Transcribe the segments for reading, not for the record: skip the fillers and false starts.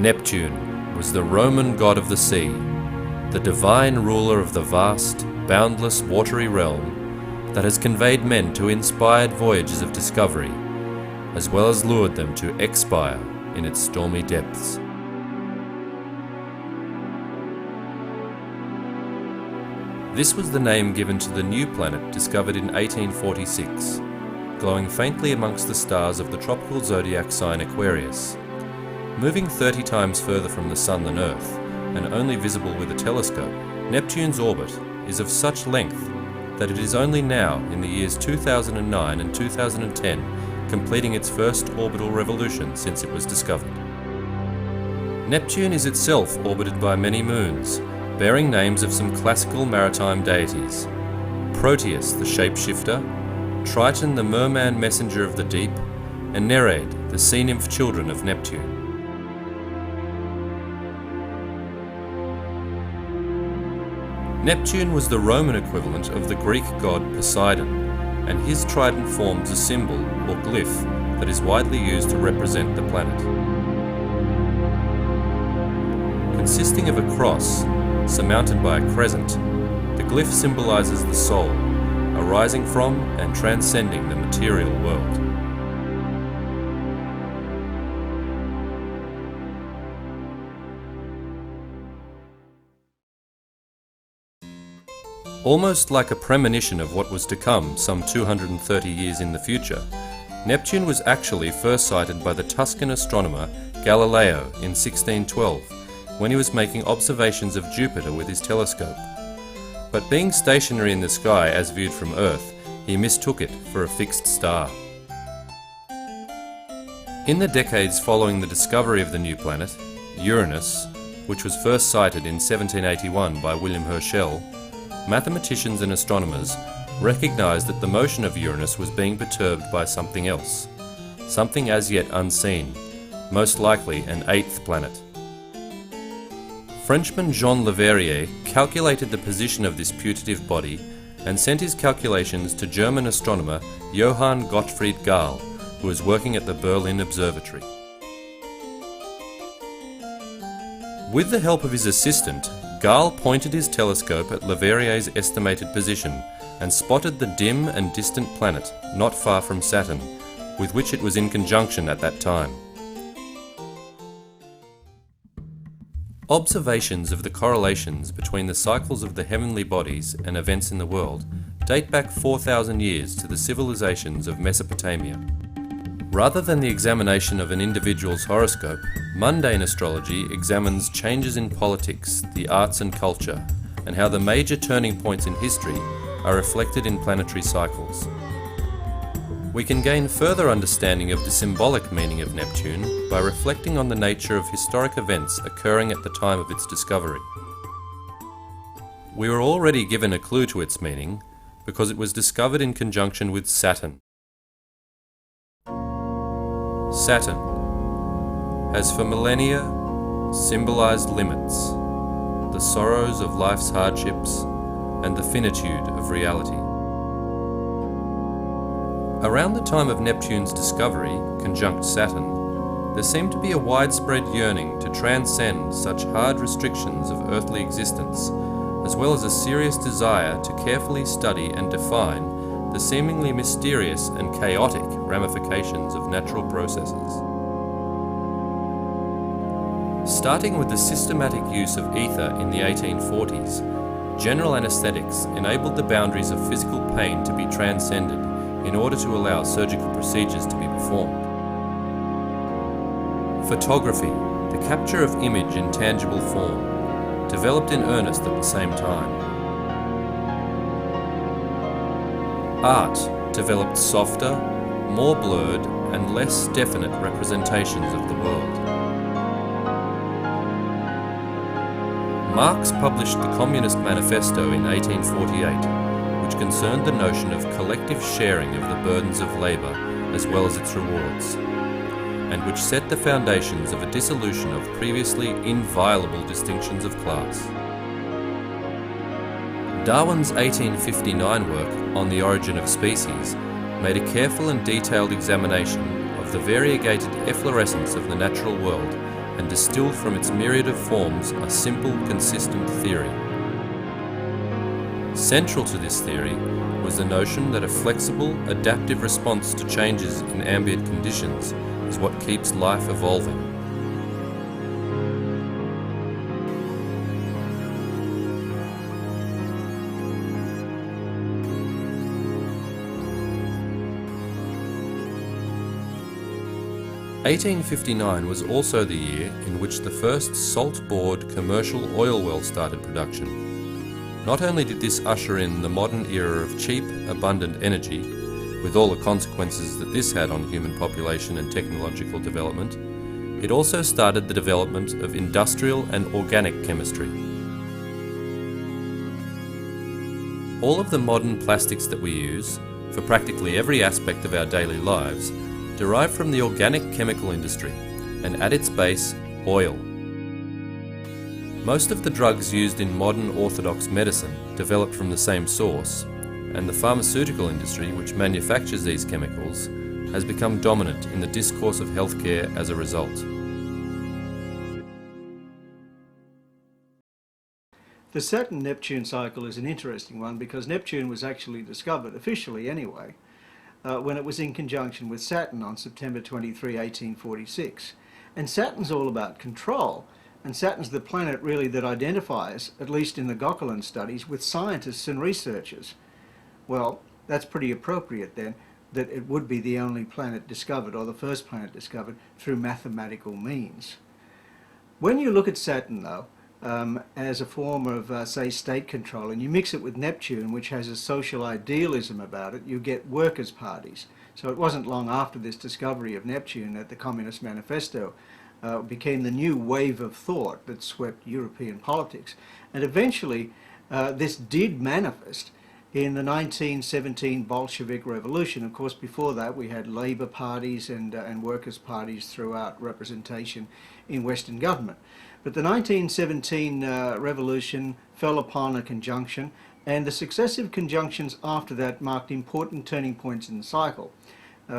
Neptune was the Roman god of the sea, the divine ruler of the vast, boundless watery realm that has conveyed men to inspired voyages of discovery, as well as lured them to expire in its stormy depths. This was the name given to the new planet discovered in 1846, glowing faintly amongst the stars of the tropical zodiac sign Aquarius. Moving 30 times further from the Sun than Earth, and only visible with a telescope, Neptune's orbit is of such length that it is only now, in the years 2009 and 2010, completing its first orbital revolution since it was discovered. Neptune is itself orbited by many moons, bearing names of some classical maritime deities: Proteus, the shapeshifter, Triton, the merman messenger of the deep, and Nereid, the sea nymph children of Neptune. Neptune was the Roman equivalent of the Greek god Poseidon, and his trident forms a symbol, or glyph, that is widely used to represent the planet. Consisting of a cross, surmounted by a crescent, the glyph symbolizes the soul, arising from and transcending the material world. Almost like a premonition of what was to come some 230 years in the future, Neptune was actually first sighted by the Tuscan astronomer Galileo in 1612, when he was making observations of Jupiter with his telescope. But being stationary in the sky as viewed from Earth, he mistook it for a fixed star. In the decades following the discovery of the new planet, Uranus, which was first sighted in 1781 by William Herschel, mathematicians and astronomers recognized that the motion of Uranus was being perturbed by something else, something as yet unseen, most likely an eighth planet. Frenchman Jean Leverrier calculated the position of this putative body and sent his calculations to German astronomer Johann Gottfried Galle, who was working at the Berlin Observatory. With the help of his assistant, Galle pointed his telescope at Leverrier's estimated position and spotted the dim and distant planet not far from Saturn, with which it was in conjunction at that time. Observations of the correlations between the cycles of the heavenly bodies and events in the world date back 4,000 years to the civilizations of Mesopotamia. Rather than the examination of an individual's horoscope, mundane astrology examines changes in politics, the arts and culture, and how the major turning points in history are reflected in planetary cycles. We can gain further understanding of the symbolic meaning of Neptune by reflecting on the nature of historic events occurring at the time of its discovery. We were already given a clue to its meaning because it was discovered in conjunction with Saturn. Saturn has for millennia symbolized limits, the sorrows of life's hardships, and the finitude of reality. Around the time of Neptune's discovery, conjunct Saturn, there seemed to be a widespread yearning to transcend such hard restrictions of earthly existence, as well as a serious desire to carefully study and define the seemingly mysterious and chaotic ramifications of natural processes. Starting with the systematic use of ether in the 1840s, general anesthetics enabled the boundaries of physical pain to be transcended in order to allow surgical procedures to be performed. Photography, the capture of image in tangible form, developed in earnest at the same time. Art developed softer, more blurred, and less definite representations of the world. Marx published the Communist Manifesto in 1848, which concerned the notion of collective sharing of the burdens of labour as well as its rewards, and which set the foundations of a dissolution of previously inviolable distinctions of class. Darwin's 1859 work on the origin of species made a careful and detailed examination of the variegated efflorescence of the natural world and distilled from its myriad of forms a simple, consistent theory. Central to this theory was the notion that a flexible, adaptive response to changes in ambient conditions is what keeps life evolving. (1859) was also the year in which the first salt-bored commercial oil well started production. Not only did this usher in the modern era of cheap, abundant energy, with all the consequences that this had on human population and technological development, it also started the development of industrial and organic chemistry. All of the modern plastics that we use, for practically every aspect of our daily lives, derive from the organic chemical industry, and at its base, oil. Most of the drugs used in modern orthodox medicine developed from the same source, and the pharmaceutical industry, which manufactures these chemicals, has become dominant in the discourse of healthcare as a result. The Saturn Neptune cycle is an interesting one because Neptune was actually discovered, officially anyway, when it was in conjunction with Saturn on September 23, 1846. And Saturn's all about control. And Saturn's the planet really that identifies, at least in the Gokkulin studies, with scientists and researchers. Well, that's pretty appropriate then, that it would be the only planet discovered, or the first planet discovered, through mathematical means. When you look at Saturn, though, as a form of, say, state control, and you mix it with Neptune, which has a social idealism about it, you get workers' parties. So it wasn't long after this discovery of Neptune that the Communist Manifesto became the new wave of thought that swept European politics. And eventually this did manifest in the 1917 Bolshevik Revolution. Of course, before that we had labour parties and workers' parties throughout representation in Western government. But the 1917 revolution fell upon a conjunction, and the successive conjunctions after that marked important turning points in the cycle.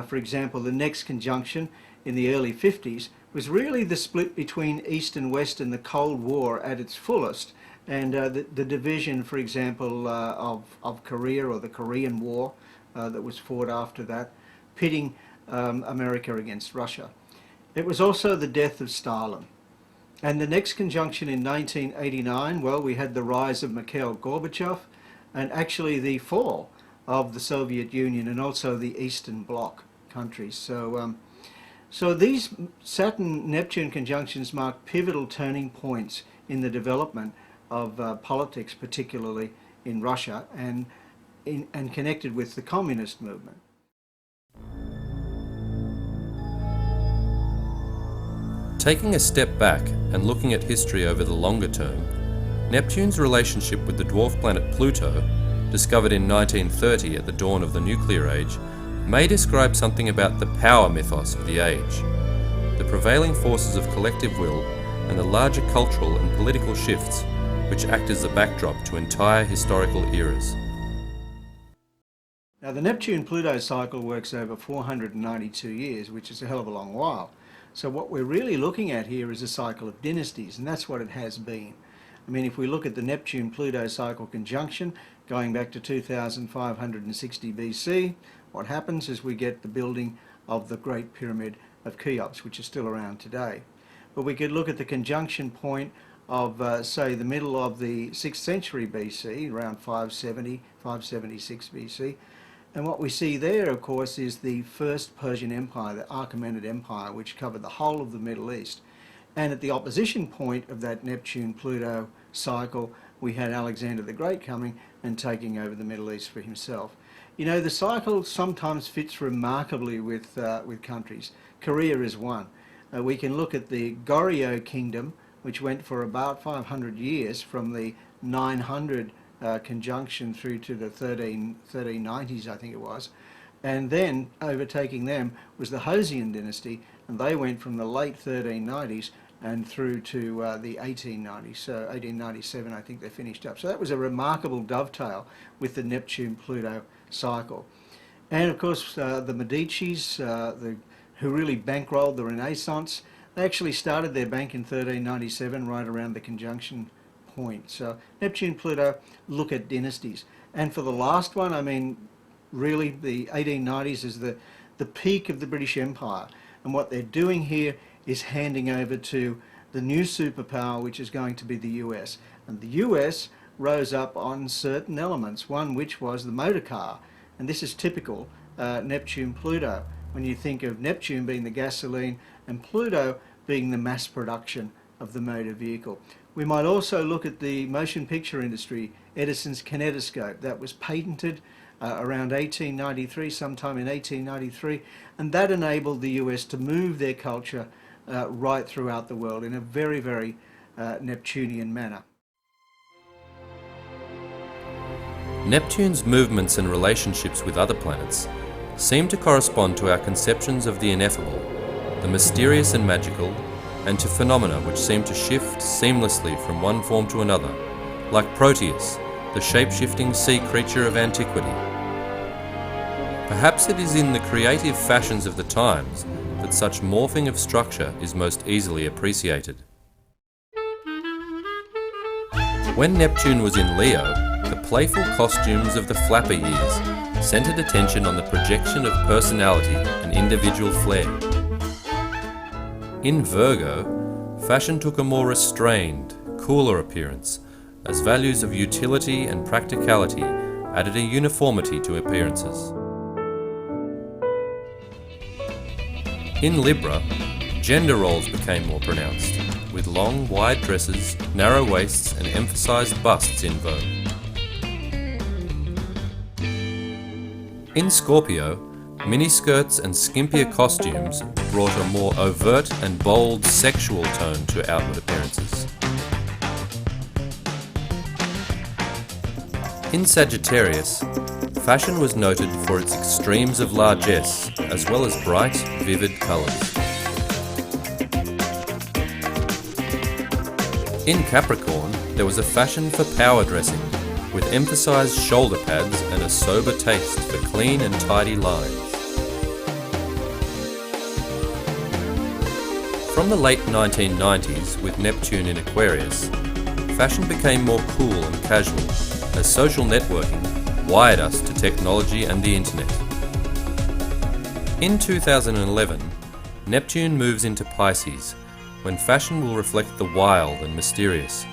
For example, the next conjunction in the early 50s was really the split between East and West in the Cold War at its fullest, and the division, for example, of Korea, or the Korean War that was fought after that, pitting America against Russia. It was also the death of Stalin. And the next conjunction in 1989, well, we had the rise of Mikhail Gorbachev, and actually the fall of the Soviet Union and also the Eastern Bloc countries. So these Saturn-Neptune conjunctions mark pivotal turning points in the development of politics, particularly in Russia, and connected with the communist movement. Taking a step back and looking at history over the longer term, Neptune's relationship with the dwarf planet Pluto, discovered in 1930 at the dawn of the nuclear age, may describe something about the power mythos of the age, the prevailing forces of collective will, and the larger cultural and political shifts which act as the backdrop to entire historical eras. Now, the Neptune-Pluto cycle works over 492 years, which is a hell of a long while. So what we're really looking at here is a cycle of dynasties, and that's what it has been. I mean, if we look at the Neptune-Pluto cycle conjunction, going back to 2560 BC, what happens is we get the building of the Great Pyramid of Cheops, which is still around today. But we could look at the conjunction point of, say, the middle of the 6th century BC, around 570, 576 BC. And what we see there, of course, is the first Persian Empire, the Achaemenid Empire, which covered the whole of the Middle East. And at the opposition point of that Neptune-Pluto cycle, we had Alexander the Great coming and taking over the Middle East for himself. You know, the cycle sometimes fits remarkably with countries. Korea is one. We can look at the Goryeo Kingdom, which went for about 500 years, from the 900 conjunction through to the 1390s, I think it was. And then overtaking them was the Joseon dynasty, and they went from the late 1390s and through to the 1890s. So 1897, I think they finished up. So that was a remarkable dovetail with the Neptune-Pluto cycle. And of course, the Medicis, who really bankrolled the Renaissance, They actually started their bank in 1397, right around the conjunction point. So Neptune, Pluto, look at dynasties. And for the last one, I mean, really the 1890s is the peak of the British Empire. And what they're doing here is handing over to the new superpower, which is going to be the US. And the US rose up on certain elements, one which was the motor car. And this is typical Neptune Pluto, when you think of Neptune being the gasoline and Pluto being the mass production of the motor vehicle. We might also look at the motion picture industry, Edison's kinetoscope. That was patented around 1893, sometime in 1893, and that enabled the US to move their culture right throughout the world in a very, very Neptunian manner. Neptune's movements and relationships with other planets seem to correspond to our conceptions of the ineffable, the mysterious and magical, and to phenomena which seem to shift seamlessly from one form to another, like Proteus, the shape-shifting sea creature of antiquity. Perhaps it is in the creative fashions of the times that such morphing of structure is most easily appreciated. When Neptune was in Leo, the playful costumes of the flapper years centered attention on the projection of personality and individual flair. In Virgo, fashion took a more restrained, cooler appearance, as values of utility and practicality added a uniformity to appearances. In Libra, gender roles became more pronounced, with long, wide dresses, narrow waists and emphasised busts in vogue. In Scorpio, miniskirts and skimpier costumes brought a more overt and bold sexual tone to outward appearances. In Sagittarius, fashion was noted for its extremes of largesse, as well as bright, vivid colours. In Capricorn, there was a fashion for power dressing, with emphasised shoulder pads and a sober taste for clean and tidy lines. From the late 1990s, with Neptune in Aquarius, fashion became more cool and casual, as social networking wired us to technology and the internet. In 2011, Neptune moves into Pisces, when fashion will reflect the wild and mysterious,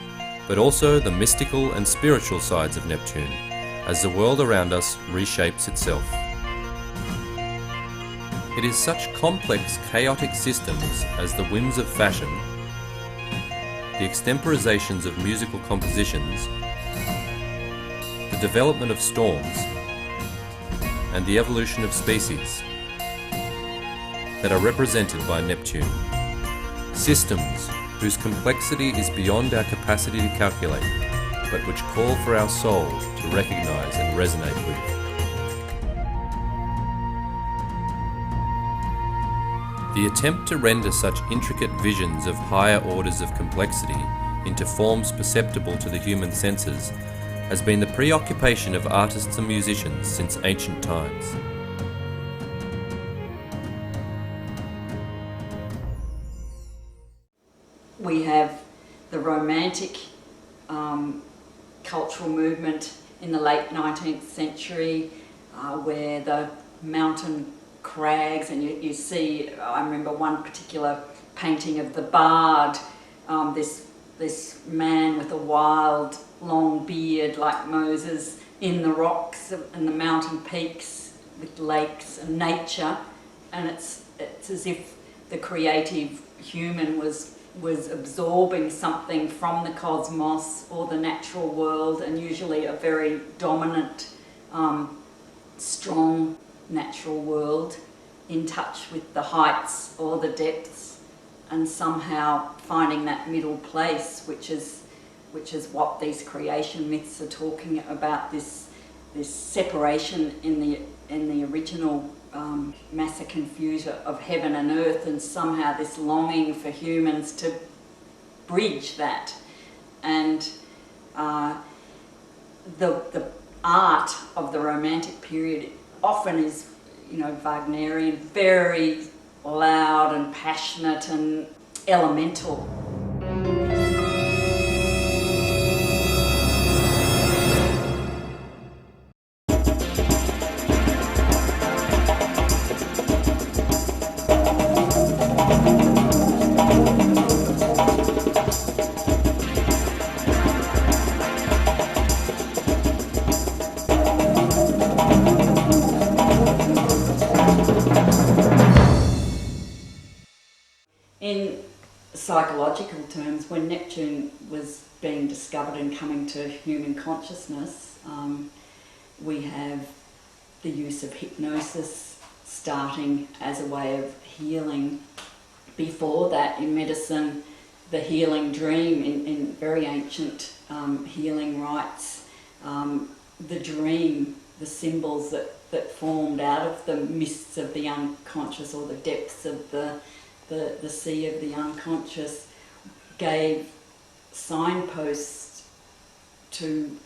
but also the mystical and spiritual sides of Neptune, as the world around us reshapes itself. It is such complex, chaotic systems as the whims of fashion, the extemporizations of musical compositions, the development of storms, and the evolution of species that are represented by Neptune. Systems whose complexity is beyond our capacity to calculate, but which call for our soul to recognise and resonate with. The attempt to render such intricate visions of higher orders of complexity into forms perceptible to the human senses has been the preoccupation of artists and musicians since ancient times. We have the Romantic cultural movement in the late 19th century, where the mountain crags, and you see, I remember one particular painting of the Bard, this man with a wild long beard like Moses in the rocks and the mountain peaks with lakes and nature, and it's as if the creative human was absorbing something from the cosmos or the natural world, and usually a very dominant, strong natural world in touch with the heights or the depths, and somehow finding that middle place, which is what these creation myths are talking about, this separation in the original massa confusa of heaven and earth, and somehow this longing for humans to bridge that. And the art of the Romantic period often is, Wagnerian, very loud and passionate and elemental. In psychological terms, when Neptune was being discovered and coming to human consciousness, we have the use of hypnosis starting as a way of healing. Before that, in medicine, the healing dream, in very ancient healing rites, the dream, the symbols that formed out of the mists of the unconscious or the depths of the sea of the unconscious, gave signposts to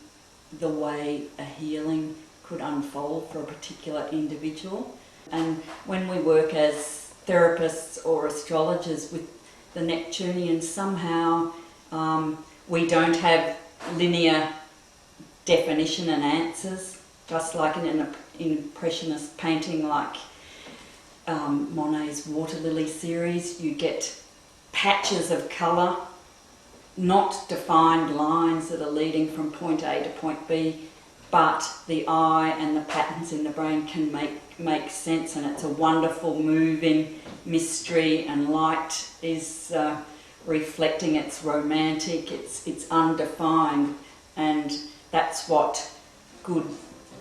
the way a healing could unfold for a particular individual. And when we work as therapists or astrologers with the Neptunians, somehow we don't have linear definition and answers, just like in an impressionist painting like Monet's Water Lily series. You get patches of colour, not defined lines that are leading from point A to point B, but the eye and the patterns in the brain can make sense, and it's a wonderful moving mystery, and light is reflecting, it's romantic, it's undefined, and that's what good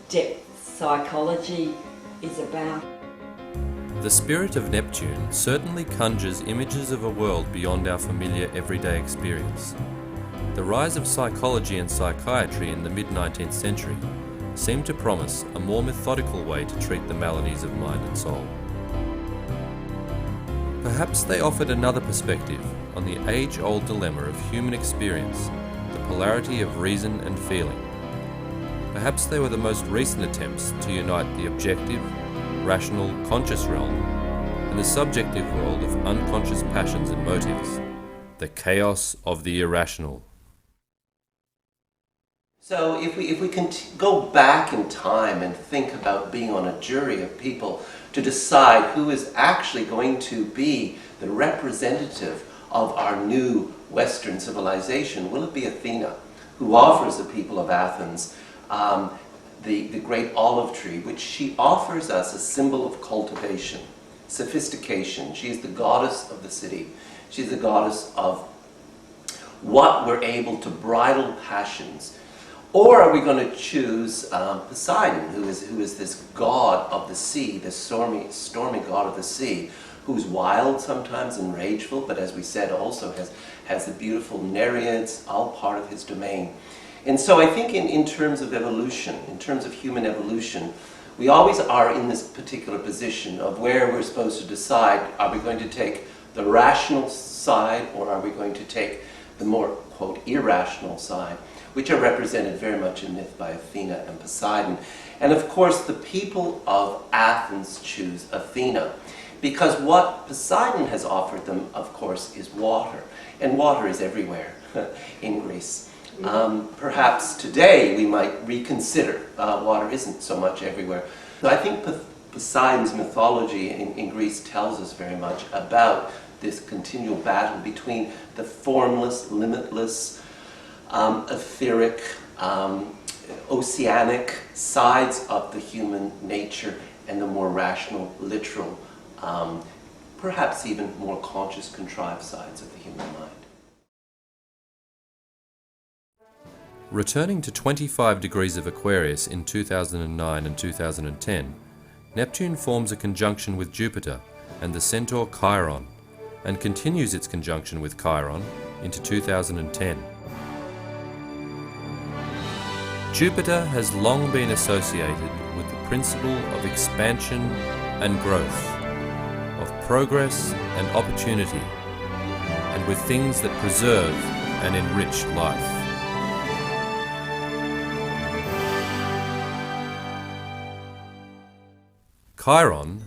depth psychology is about. The spirit of Neptune certainly conjures images of a world beyond our familiar everyday experience. The rise of psychology and psychiatry in the mid-19th century seemed to promise a more methodical way to treat the maladies of mind and soul. Perhaps they offered another perspective on the age-old dilemma of human experience, the polarity of reason and feeling. Perhaps they were the most recent attempts to unite the objective, rational, conscious realm and the subjective world of unconscious passions and motives, the chaos of the irrational. So if we can go back in time and think about being on a jury of people to decide who is actually going to be the representative of our new Western civilization, will it be Athena, who offers the people of Athens the great olive tree, which she offers us a symbol of cultivation, sophistication. She is the goddess of the city. She's the goddess of what we're able to bridle passions. Or are we going to choose Poseidon, who is this god of the sea, this stormy god of the sea, who's wild sometimes and rageful, but as we said also has the beautiful Nereids, all part of his domain. And so I think in terms of evolution, in terms of human evolution, we always are in this particular position of where we're supposed to decide, are we going to take the rational side or are we going to take the more, quote, irrational side, which are represented very much in myth by Athena and Poseidon. And of course the people of Athens choose Athena, because what Poseidon has offered them, of course, is water. And water is everywhere in Greece. Perhaps today we might reconsider water isn't so much everywhere. So I think Poseidon's mythology in Greece tells us very much about this continual battle between the formless, limitless, etheric, oceanic sides of the human nature and the more rational, literal, perhaps even more conscious, contrived sides of the human mind. Returning to 25 degrees of Aquarius in 2009 and 2010, Neptune forms a conjunction with Jupiter and the centaur Chiron, and continues its conjunction with Chiron into 2010. Jupiter has long been associated with the principle of expansion and growth, of progress and opportunity, and with things that preserve and enrich life. Chiron,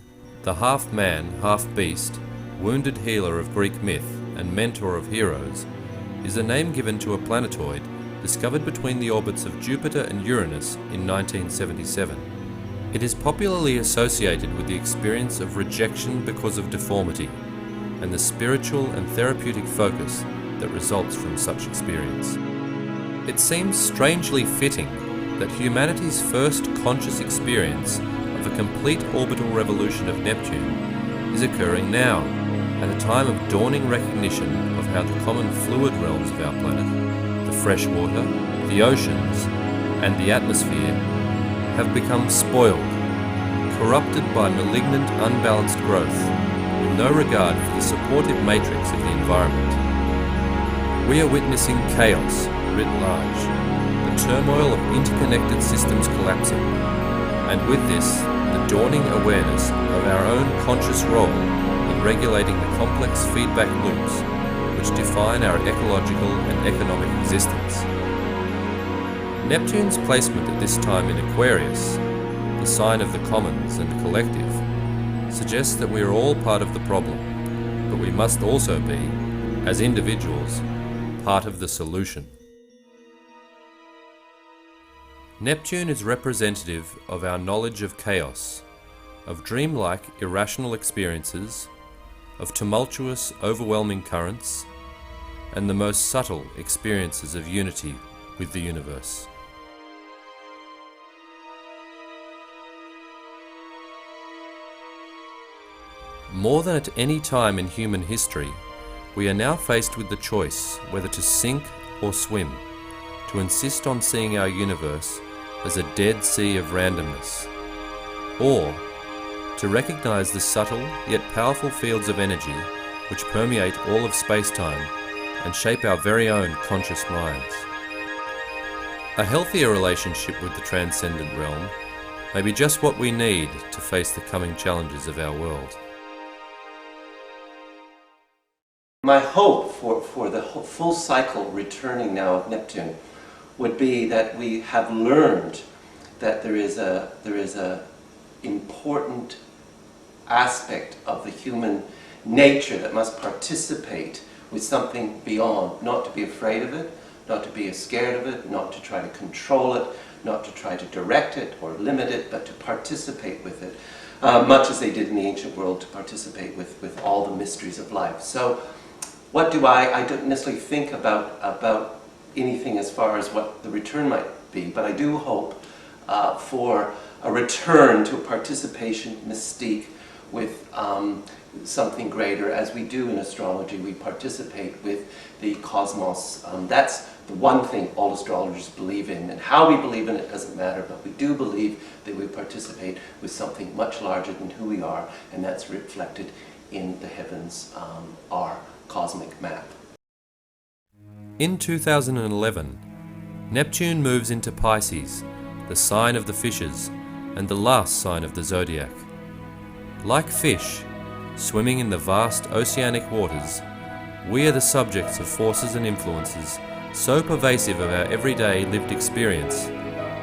the half-man, half-beast, wounded healer of Greek myth, and mentor of heroes, is the name given to a planetoid discovered between the orbits of Jupiter and Uranus in 1977. It is popularly associated with the experience of rejection because of deformity, and the spiritual and therapeutic focus that results from such experience. It seems strangely fitting that humanity's first conscious experience of a complete orbital revolution of Neptune is occurring now, at a time of dawning recognition of how the common fluid realms of our planet, the fresh water, the oceans, and the atmosphere, have become spoiled, corrupted by malignant, unbalanced growth, with no regard for the supportive matrix of the environment. We are witnessing chaos writ large, the turmoil of interconnected systems collapsing, and with this, the dawning awareness of our own conscious role in regulating the complex feedback loops which define our ecological and economic existence. Neptune's placement at this time in Aquarius, the sign of the commons and collective, suggests that we are all part of the problem, but we must also be, as individuals, part of the solution. Neptune is representative of our knowledge of chaos, of dreamlike, irrational experiences, of tumultuous, overwhelming currents, and the most subtle experiences of unity with the universe. More than at any time in human history, we are now faced with the choice whether to sink or swim, to insist on seeing our universe as a dead sea of randomness, or to recognize the subtle yet powerful fields of energy which permeate all of space-time and shape our very own conscious minds. A healthier relationship with the transcendent realm may be just what we need to face the coming challenges of our world. My hope for the full cycle returning now of Neptune would be that we have learned that there is a important aspect of the human nature that must participate with something beyond, not to be afraid of it, not to be scared of it, not to try to control it, not to try to direct it or limit it, but to participate with it, much as they did in the ancient world to participate with all the mysteries of life. So what do I don't necessarily think about anything as far as what the return might be, but I do hope for a return to a participation mystique with something greater. As we do in astrology, we participate with the cosmos. That's the one thing all astrologers believe in, and how we believe in it doesn't matter, but we do believe that we participate with something much larger than who we are, and that's reflected in the heavens, our cosmic map. In 2011, Neptune moves into Pisces, the sign of the fishes and the last sign of the zodiac. Like fish, swimming in the vast oceanic waters, we are the subjects of forces and influences so pervasive of our everyday lived experience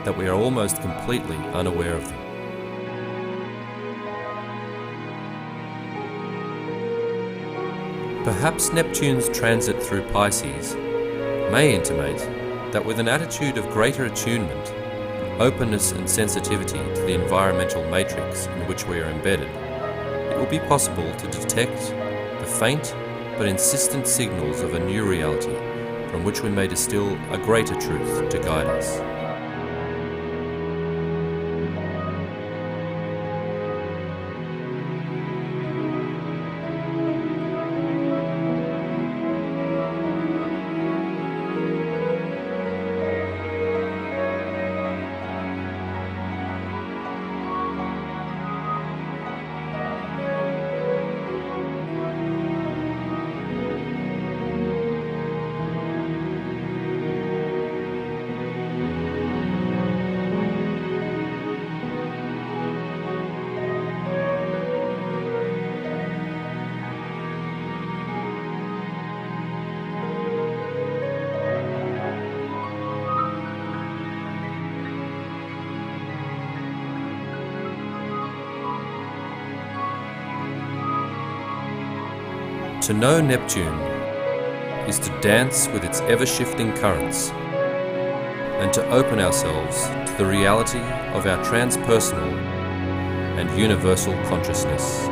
that we are almost completely unaware of them. Perhaps Neptune's transit through Pisces may intimate that with an attitude of greater attunement, openness and sensitivity to the environmental matrix in which we are embedded, it will be possible to detect the faint but insistent signals of a new reality from which we may distill a greater truth to guide us. To know Neptune is to dance with its ever-shifting currents and to open ourselves to the reality of our transpersonal and universal consciousness.